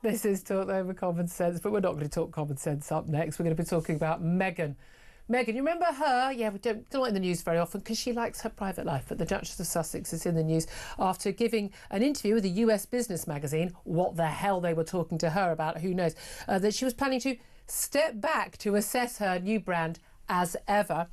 This is Talk Over Common Sense, but we're not going to talk common sense up next. We're going to be talking about Meghan. Meghan, you remember her? Yeah, we don't in the news very often because she likes her private life, but the Duchess of Sussex is in the news after giving an interview with a US business magazine. What the hell they were talking to her about, who knows, that she was planning to step back to assess her new brand as ever.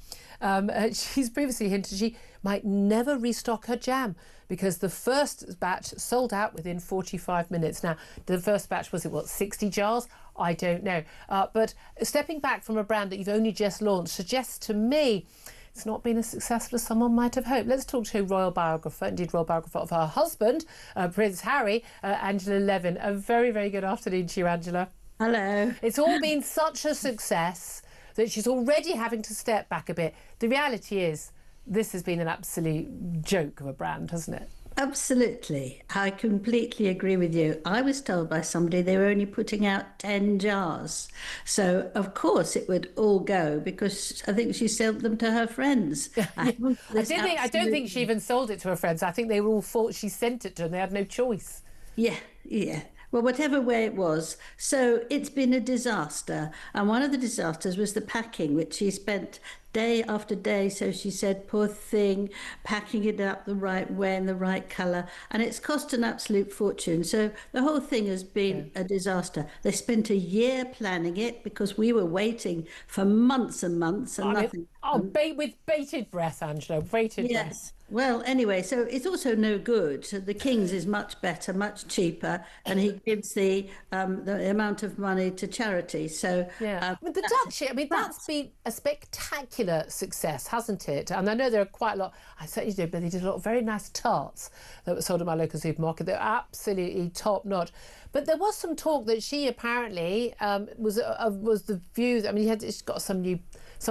She's previously hinted she might never restock her jam because the first batch sold out within 45 minutes. Now, the first batch was, 60 jars? I don't know. But stepping back from a brand that you've only just launched suggests to me it's not been as successful as someone might have hoped. Let's talk to royal biographer, indeed royal biographer of her husband, Prince Harry, Angela Levin. A very, very good afternoon to you, Angela. Hello. It's all been such a success that she's already having to step back a bit. The reality is this has been an absolute joke of a brand, hasn't it? Absolutely. I completely agree with you. I was told by somebody they were only putting out 10 jars. So, of course, it would all go because I think she sold them to her friends. I don't think she even sold it to her friends. I think they all thought she sent it to them. They had no choice. Yeah. Well, whatever way it was. So it's been a disaster. And one of the disasters was the packing, which she spent day after day, so she said, poor thing, packing it up the right way and the right colour. And it's cost an absolute fortune. So the whole thing has been a disaster. They spent a year planning it because we were waiting for months and months and nothing. With bated breath, Angela, bated breath. Well, anyway, so it's also no good. So the King's is much better, much cheaper, and he gives the amount of money to charity. So with the Duchy, that's been a spectacular success, hasn't it? And I know there are quite a lot. I certainly did, but they did a lot of very nice tarts that were sold at my local supermarket. They're absolutely top notch. But there was some talk that she apparently was the view. I mean, she's got some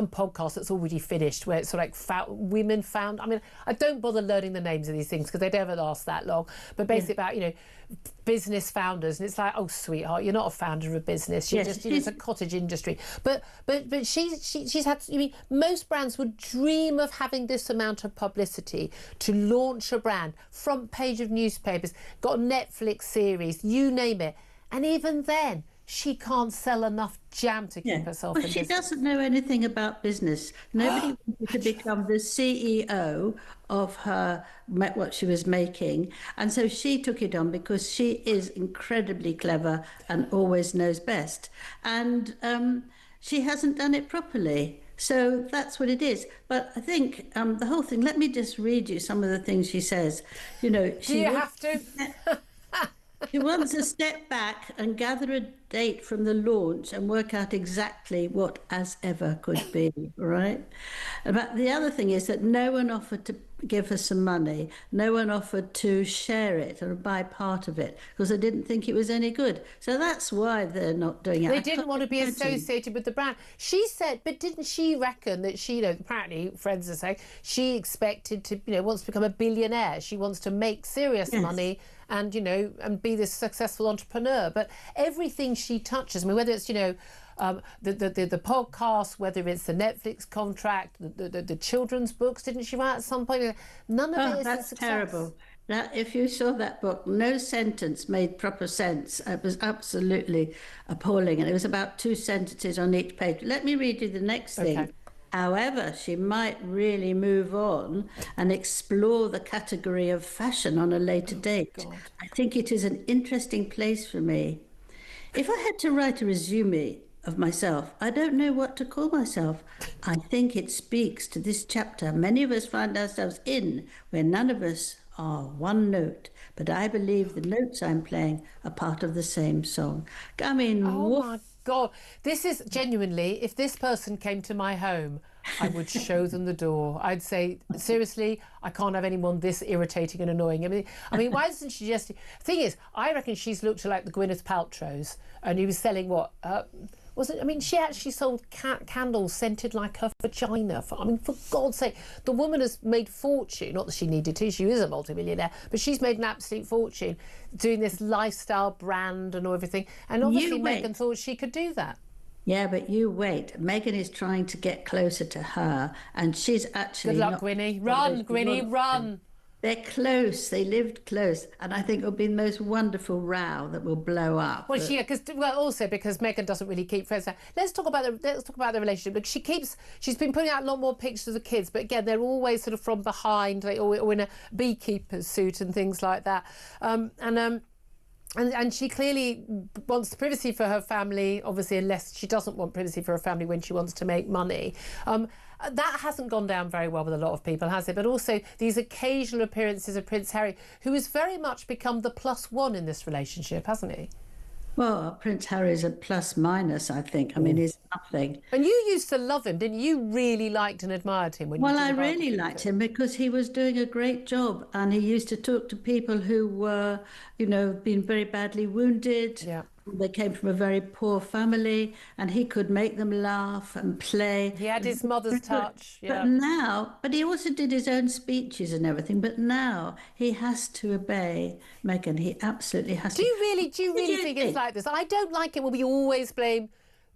podcast that's already finished where it's sort of like women found. I mean, I don't bother learning the names of these things because they never last that long. But basically about, business founders. And it's like, oh, sweetheart, you're not a founder of a business. You're just, it's a cottage industry. But she's had, most brands would dream of having this amount of publicity to launch a brand, front page of newspapers, got a Netflix series, you name it. And even then, she can't sell enough jam to keep herself in business. She doesn't know anything about business. Nobody wanted to become the CEO of what she was making. And so she took it on because she is incredibly clever and always knows best. And she hasn't done it properly. So that's what it is. But I think the whole thing, let me just read you some of the things she says. Do you have to? She wants to step back and gather a date from the launch and work out exactly what as ever could be, right? But the other thing is that no one offered to give her some money. No one offered to share it or buy part of it because they didn't think it was any good. So that's why they're not doing it. They didn't want to be associated with the brand. She said, but didn't she reckon that she, apparently friends are saying, she expected to, wants to become a billionaire. She wants to make serious money and, and be this successful entrepreneur. But everything she touches, whether it's, the podcast, whether it's the Netflix contract, the children's books, didn't she write at some point? None of it is that's terrible. Now, if you saw that book, no sentence made proper sense. It was absolutely appalling. And it was about 2 sentences on each page. Let me read you the next thing. Okay. However, she might really move on and explore the category of fashion on a later date. God. I think it is an interesting place for me. If I had to write a resume of myself, I don't know what to call myself. I think it speaks to this chapter many of us find ourselves in, where none of us are one note, but I believe the notes I'm playing are part of the same song. I mean, my God, this is genuinely, if this person came to my home, I would show them the door. I'd say, seriously, I can't have anyone this irritating and annoying. I mean, why doesn't she just... Thing is, I reckon she's looked like the Gwyneth Paltrows, and he was selling what... she actually sold candles scented like her vagina. For God's sake, the woman has made fortune. Not that she needed to, she is a multimillionaire, but she's made an absolute fortune doing this lifestyle brand and everything. And obviously Meghan thought she could do that. Yeah, but you wait. Meghan is trying to get closer to her, and she's actually... Good luck, Gwynnie. Run, Gwynnie, run. they're close. They lived close, and I think it'll be the most wonderful row that will blow up. Well, also because Meghan doesn't really keep friends. Now, let's talk about the relationship. Because she's been putting out a lot more pictures of the kids, but again, they're always sort of from behind, or in a beekeeper's suit and things like that. And she clearly wants privacy for her family, obviously, unless she doesn't want privacy for her family when she wants to make money. That hasn't gone down very well with a lot of people, has it? But also these occasional appearances of Prince Harry, who has very much become the +1 in this relationship, hasn't he? Well, Prince Harry's a plus minus, I think. I mean, he's nothing. And you used to love him, didn't you? You really liked and admired him when you Well, did I the really biography. liked him because he was doing a great job, and he used to talk to people who were, been very badly wounded. Yeah. They came from a very poor family, and he could make them laugh and play. He had his mother's touch. But Yeah. now, but he also did his own speeches and everything. But now he has to obey Meghan. He absolutely has Do to. you really you think think? it's like this? I don't like it when we always blame,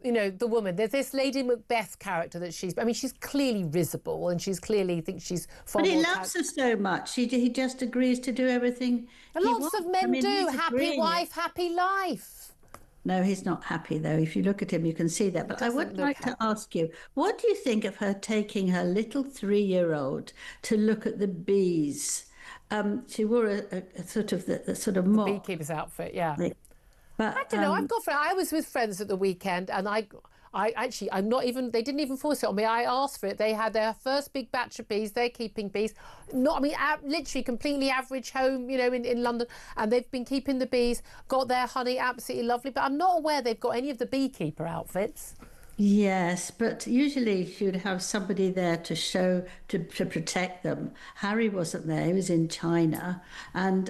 the woman. There's this Lady Macbeth character that she's clearly risible, and she's clearly thinks she's far But he more loves her so much. He just agrees to do everything. And he lots wants. of men I mean, do. he's Happy agreeing it. wife, happy life. No, he's not happy, though. If you look at him, you can see that. But I would doesn't look like to happy. ask you, what do you think of her taking her little 3-year-old to look at the bees? She wore a sort of the sort of mock. Beekeeper's outfit, yeah. But I don't know. I was with friends at the weekend, and I'm not even. They didn't even force it on me. I asked for it. They had their first big batch of bees. They're keeping bees. Literally completely average home, in London, and they've been keeping the bees. Got their honey, absolutely lovely. But I'm not aware they've got any of the beekeeper outfits. Yes, but usually you'd have somebody there to show, to protect them. Harry wasn't there, he was in China, and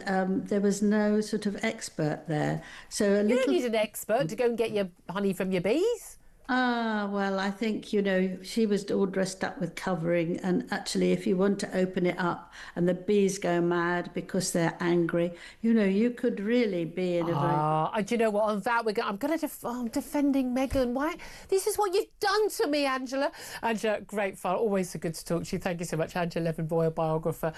there was no sort of expert there. So You don't need an expert to go and get your honey from your bees. Well, I think, she was all dressed up with covering, and actually, if you want to open it up and the bees go mad because they're angry, you could really be in a very... Do you know what? On that, I'm defending Meghan. Why? This is what you've done to me, Angela. Angela, great fun. Always so good to talk to you. Thank you so much, Angela Levin, biographer.